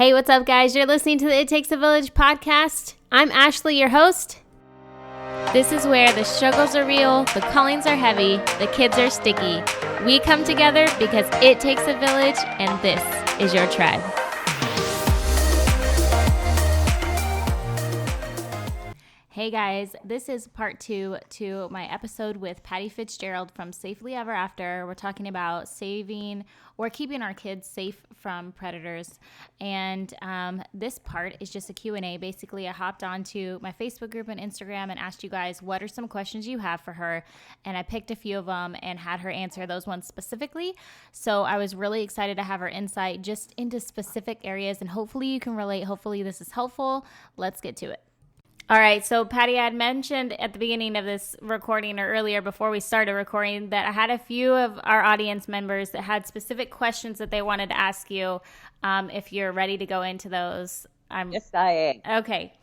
Hey, what's up, guys? You're listening to the It Takes a Village podcast. I'm Ashley, your host. This is where the struggles are real, the callings are heavy, the kids are sticky. We come together because it takes a village, and this is your tribe. Hey guys, this is part 2 to my episode with Pattie Fitzgerald from Safely Ever After. We're talking about saving or keeping our kids safe from predators. And this part is just a Q&A. Basically, I hopped onto my Facebook group and Instagram and asked you guys what are some questions you have for her. And I picked a few of them and had her answer those ones specifically. So I was really excited to have her insight just into specific areas. And hopefully you can relate. Hopefully this is helpful. Let's get to it. All right, so Pattie, I had mentioned at the beginning of this recording or earlier before we started recording that I had a few of our audience members that had specific questions that they wanted to ask you. If you're ready to go into those. Yes, I am. Okay.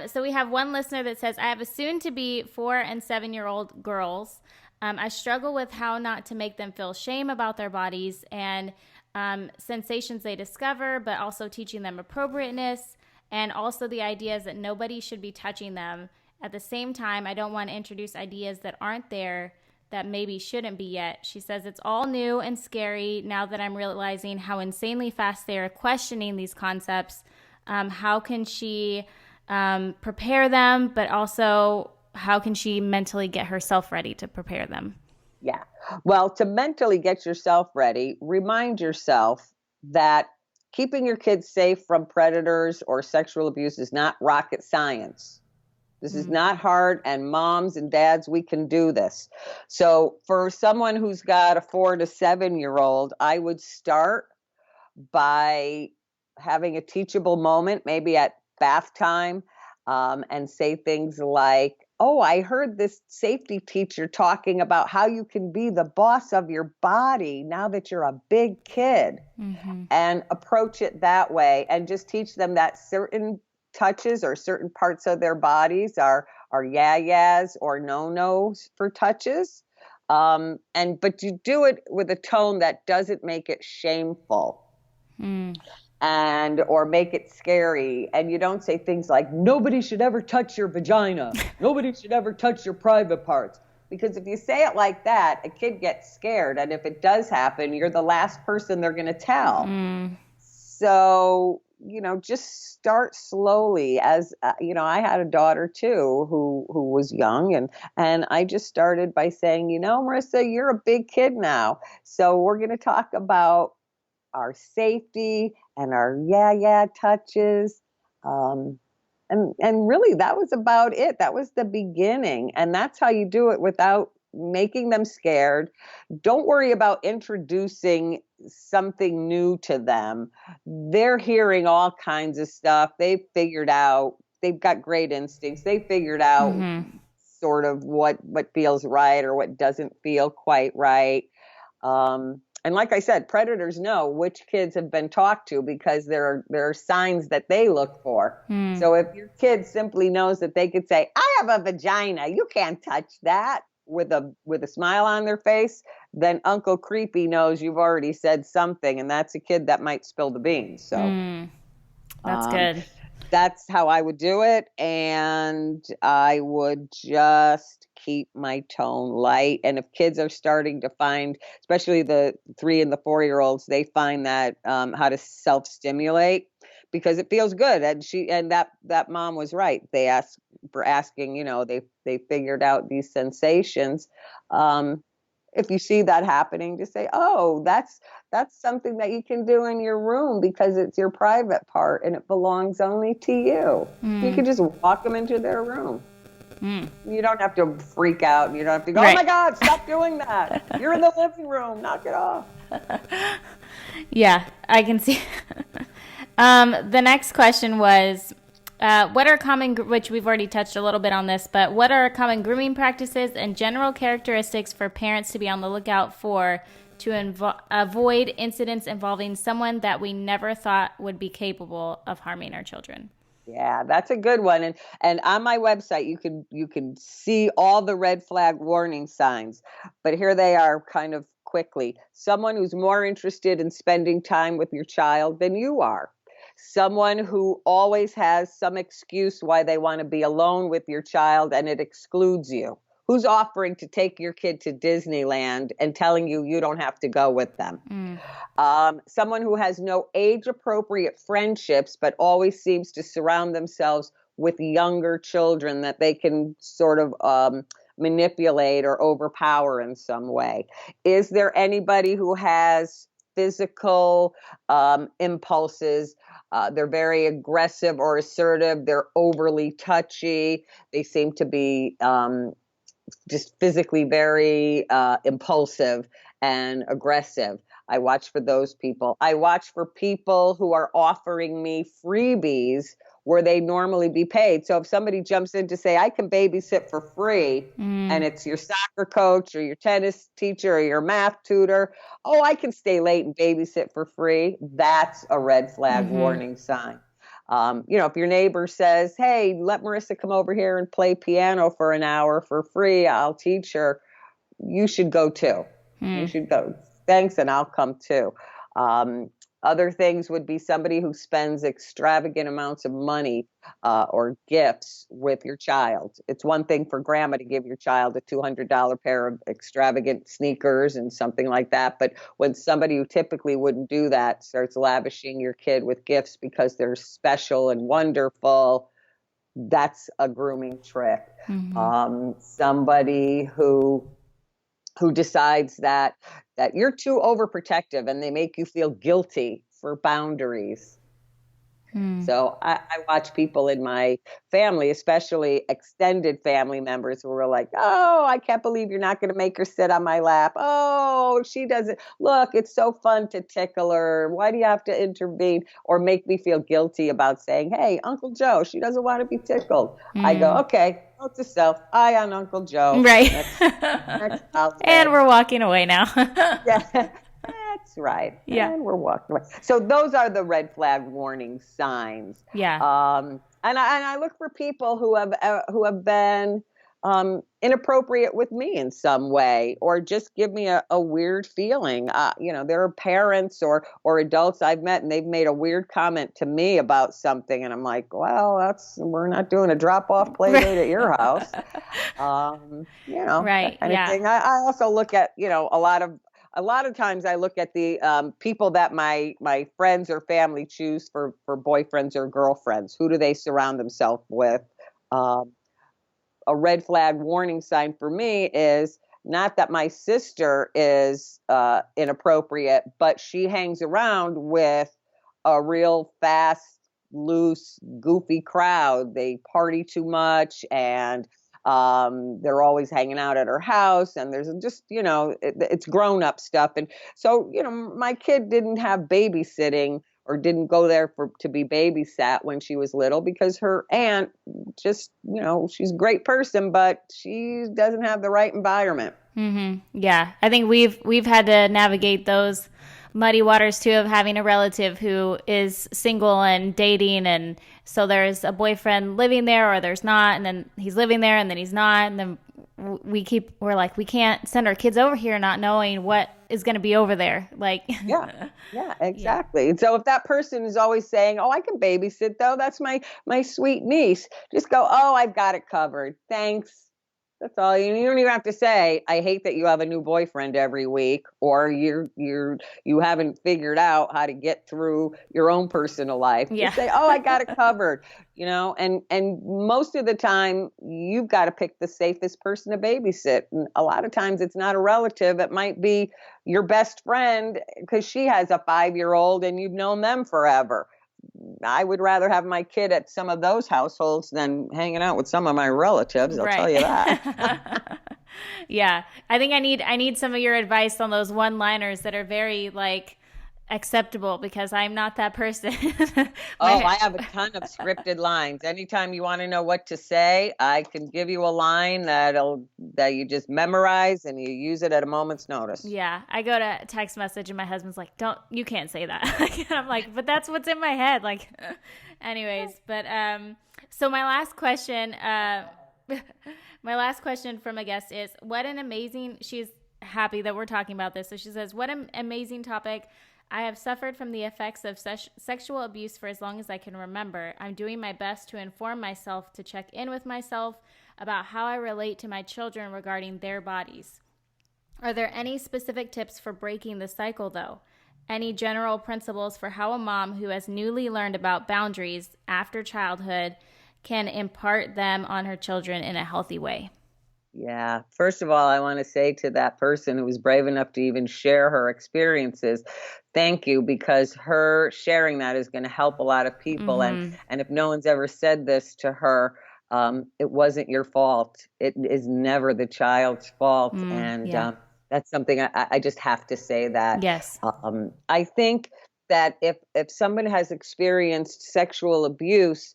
So we have one listener that says, I have a soon-to-be 4 and 7-year-old girls. I struggle with how not to make them feel shame about their bodies and sensations they discover, but also teaching them appropriateness. And also the ideas that nobody should be touching them. At the same time, I don't want to introduce ideas that aren't there that maybe shouldn't be yet. She says it's all new and scary now that I'm realizing how insanely fast they are questioning these concepts. How can she prepare them, but also how can she mentally get herself ready to prepare them? Yeah. Well, to mentally get yourself ready, remind yourself that keeping your kids safe from predators or sexual abuse is not rocket science. This is not hard, and moms and dads, we can do this. So for someone who's got a 4 to 7-year-old, I would start by having a teachable moment, maybe at bath time, and say things like, oh, I heard this safety teacher talking about how you can be the boss of your body now that you're a big kid, and approach it that way and just teach them that certain touches or certain parts of their bodies are yeah-yeahs or no-nos for touches. But you do it with a tone that doesn't make it shameful. Or make it scary. And you don't say things like, nobody should ever touch your vagina. Nobody should ever touch your private parts. Because if you say it like that, a kid gets scared. And if it does happen, you're the last person they're going to tell. So, just start slowly. As, I had a daughter too who was young. And I just started by saying, Marissa, you're a big kid now. So we're going to talk about our safety and our yeah touches. And really that was about it. That was the beginning. And that's how you do it without making them scared. Don't worry about introducing something new to them. They're hearing all kinds of stuff. They've got great instincts. They figured out sort of what feels right or what doesn't feel quite right. And like I said, predators know which kids have been talked to because there are signs that they look for. So if your kid simply knows that they could say, I have a vagina, you can't touch that, with a smile on their face, then Uncle Creepy knows you've already said something, and that's a kid that might spill the beans. So that's good. That's how I would do it. And I would just keep my tone light. And if kids are starting to find, especially the 3 and the 4-year-olds, they find that how to self-stimulate because it feels good. And that mom was right. They asked for asking, they figured out these sensations. If you see that happening, just say, oh, that's something that you can do in your room because it's your private part and it belongs only to you. You can just walk them into their room. You don't have to freak out. You don't have to go, right. Oh my God, stop doing that. You're in the living room. Knock it off. Yeah, I can see. The next question was, what are common, which we've already touched a little bit on this, but what are common grooming practices and general characteristics for parents to be on the lookout for to avoid incidents involving someone that we never thought would be capable of harming our children? Yeah, that's a good one. And on my website, you can see all the red flag warning signs, but here they are kind of quickly. Someone who's more interested in spending time with your child than you are. Someone who always has some excuse why they want to be alone with your child and it excludes you. Who's offering to take your kid to Disneyland and telling you you don't have to go with them? Someone who has no age-appropriate friendships, but always seems to surround themselves with younger children that they can sort of manipulate or overpower in some way. Is there anybody who has physical impulses? They're very aggressive or assertive. They're overly touchy. They seem to be just physically very impulsive and aggressive. I watch for those people. I watch for people who are offering me freebies where they normally be paid. So if somebody jumps in to say, I can babysit for free, and it's your soccer coach or your tennis teacher or your math tutor, oh, I can stay late and babysit for free. That's a red flag warning sign. If your neighbor says, hey, let Marissa come over here and play piano for an hour for free, I'll teach her, you should go too. You should go. Thanks, and I'll come too. Other things would be somebody who spends extravagant amounts of money or gifts with your child. It's one thing for grandma to give your child a $200 pair of extravagant sneakers and something like that. But when somebody who typically wouldn't do that starts lavishing your kid with gifts because they're special and wonderful, that's a grooming trick. Somebody who decides that you're too overprotective and they make you feel guilty for boundaries. So I watch people in my family, especially extended family members, who are like, oh, I can't believe you're not going to make her sit on my lap. Oh, she doesn't. Look, it's so fun to tickle her. Why do you have to intervene or make me feel guilty about saying, hey, Uncle Joe, she doesn't want to be tickled. I go, okay, note to self, eye on Uncle Joe. Right. Next and we're walking away now. Yeah. That's right. Yeah. And we're walking away. So those are the red flag warning signs. Yeah. And I look for people who have been inappropriate with me in some way, or just give me a weird feeling. There are parents or adults I've met, and they've made a weird comment to me about something, and I'm like, well, we're not doing a drop-off play date at your house. Right. That kind of thing. I also look at, a lot of times I look at the people that my friends or family choose for boyfriends or girlfriends. Who do they surround themselves with? A red flag warning sign for me is not that my sister is inappropriate, but she hangs around with a real fast, loose, goofy crowd. They party too much, and they're always hanging out at her house, and there's just, it's grown up stuff. And so, my kid didn't have babysitting or didn't go there to be babysat when she was little, because her aunt just, she's a great person, but she doesn't have the right environment. Yeah. I think we've had to navigate those muddy waters too, of having a relative who is single and dating, and so there's a boyfriend living there, or there's not, and then he's living there and then he's not, and then we're like, we can't send our kids over here not knowing what is going to be over there. Like, yeah, exactly. Yeah. And so if that person is always saying, oh, I can babysit though, that's my sweet niece, just go, oh, I've got it covered. Thanks. That's all. You don't even have to say, I hate that you have a new boyfriend every week, or you haven't figured out how to get through your own personal life. Yeah. Just say, oh, I got it covered. And most of the time you've got to pick the safest person to babysit. And a lot of times it's not a relative. It might be your best friend, because she has a 5-year-old and you've known them forever. I would rather have my kid at some of those households than hanging out with some of my relatives. I'll tell you that. Yeah. I think I need some of your advice on those one-liners that are very acceptable, because I'm not that person. I have a ton of scripted lines. Anytime you want to know what to say, I can give you a line that you just memorize and you use it at a moment's notice. Yeah. I go to text message and my husband's like, you can't say that. I'm like, but that's what's in my head. Anyways, but, so my last question from a guest is, she's happy that we're talking about this. So she says, what an amazing topic. I have suffered from the effects of sexual abuse for as long as I can remember. I'm doing my best to inform myself, to check in with myself about how I relate to my children regarding their bodies. Are there any specific tips for breaking the cycle, though? Any general principles for how a mom who has newly learned about boundaries after childhood can impart them on her children in a healthy way? Yeah. First of all, I want to say to that person who was brave enough to even share her experiences, thank you, because her sharing that is going to help a lot of people. Mm-hmm. And if no one's ever said this to her, it wasn't your fault. It is never the child's fault. And Yeah. that's something I just have to say that. Yes. I think that if someone has experienced sexual abuse,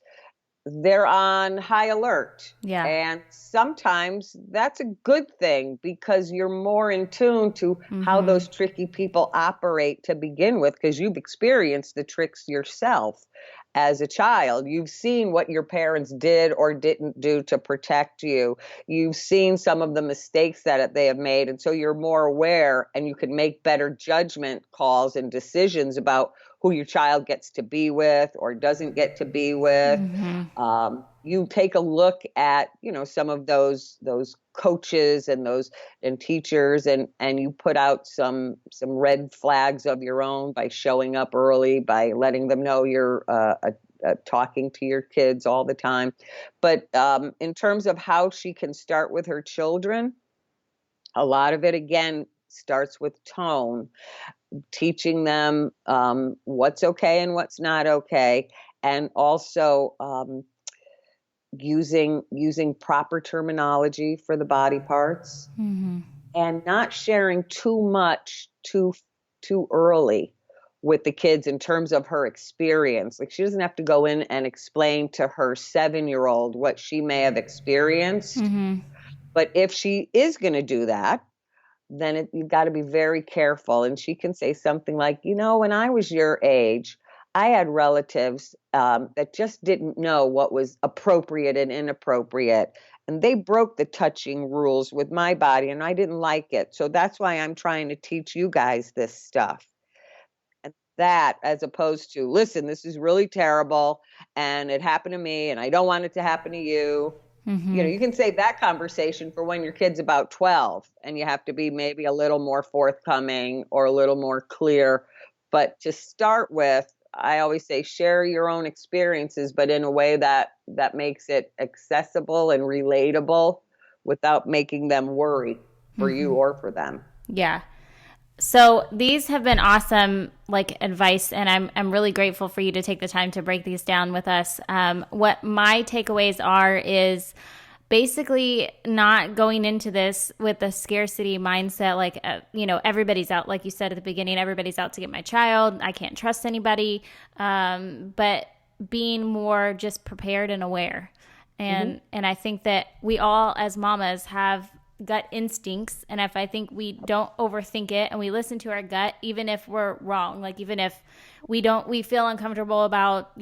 they're on high alert. Yeah. And sometimes that's a good thing because you're more in tune to how those tricky people operate to begin with, because you've experienced the tricks yourself as a child. You've seen what your parents did or didn't do to protect you. You've seen some of the mistakes that they have made. And so you're more aware and you can make better judgment calls and decisions about who your child gets to be with or doesn't get to be with. You take a look at, some of those coaches and teachers, and you put out some red flags of your own by showing up early, by letting them know you're talking to your kids all the time. But in terms of how she can start with her children, a lot of it again starts with tone, teaching them what's okay and what's not okay, and also using proper terminology for the body parts, and not sharing too much too early with the kids in terms of her experience. Like, she doesn't have to go in and explain to her 7-year-old what she may have experienced. But if she is going to do that, then you've got to be very careful. And she can say something like, when I was your age, I had relatives that just didn't know what was appropriate and inappropriate. And they broke the touching rules with my body, and I didn't like it. So that's why I'm trying to teach you guys this stuff. And that, as opposed to, listen, this is really terrible, and it happened to me, and I don't want it to happen to you. You can save that conversation for when your kid's about 12, and you have to be maybe a little more forthcoming or a little more clear. But to start with, I always say share your own experiences, but in a way that makes it accessible and relatable without making them worry for you or for them. Yeah. So these have been awesome, advice, and I'm really grateful for you to take the time to break these down with us. What my takeaways are is basically not going into this with a scarcity mindset, everybody's out, like you said at the beginning, everybody's out to get my child. I can't trust anybody, but being more just prepared and aware. And I think that we all as mamas have gut instincts, and if I think we don't overthink it and we listen to our gut, even if we're wrong, even if we feel uncomfortable about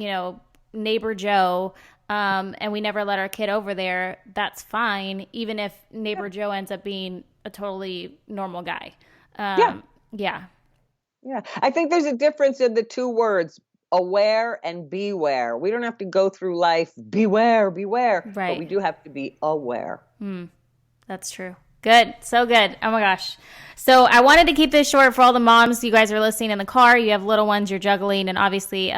neighbor Joe, and we never let our kid over there, that's fine, even if neighbor Joe ends up being a totally normal guy. Yeah. I think there's a difference in the two words, aware and beware. We don't have to go through life beware, Right. but we do have to be aware. That's true. Good. So good. Oh my gosh. So I wanted to keep this short for all the moms. You guys are listening in the car. You have little ones you're juggling, and obviously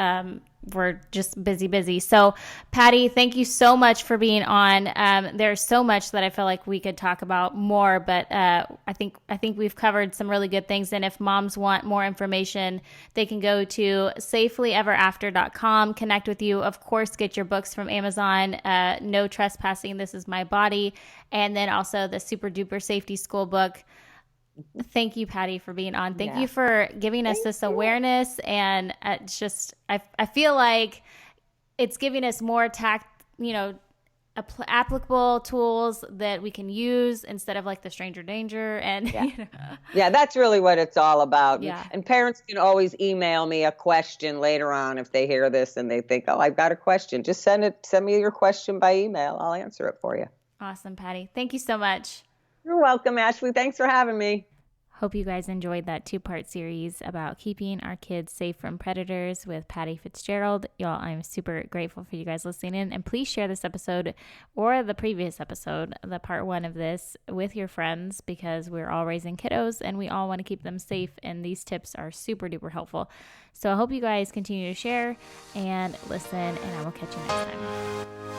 we're just busy. So Pattie, thank you so much for being on. There's so much that I feel like we could talk about more, but I think we've covered some really good things. And if moms want more information, they can go to safelyeverafter.com, connect with you. Of course, get your books from Amazon, No Trespassing, This Is My Body, and then also the Super Duper Safety School book. Thank you, Pattie, for being on. Thank you for giving us this awareness. And it's just, I feel like it's giving us more applicable tools that we can use instead of the stranger danger. And yeah, that's really what it's all about. Yeah. And parents can always email me a question later on if they hear this and they think, oh, I've got a question. Just send me your question by email. I'll answer it for you. Awesome, Pattie. Thank you so much. You're welcome, Ashley. Thanks for having me. Hope you guys enjoyed that 2-part series about keeping our kids safe from predators with Pattie Fitzgerald. Y'all, I'm super grateful for you guys listening in. And please share this episode or the previous episode, the part 1 of this, with your friends, because we're all raising kiddos and we all want to keep them safe. And these tips are super duper helpful. So I hope you guys continue to share and listen, and I will catch you next time.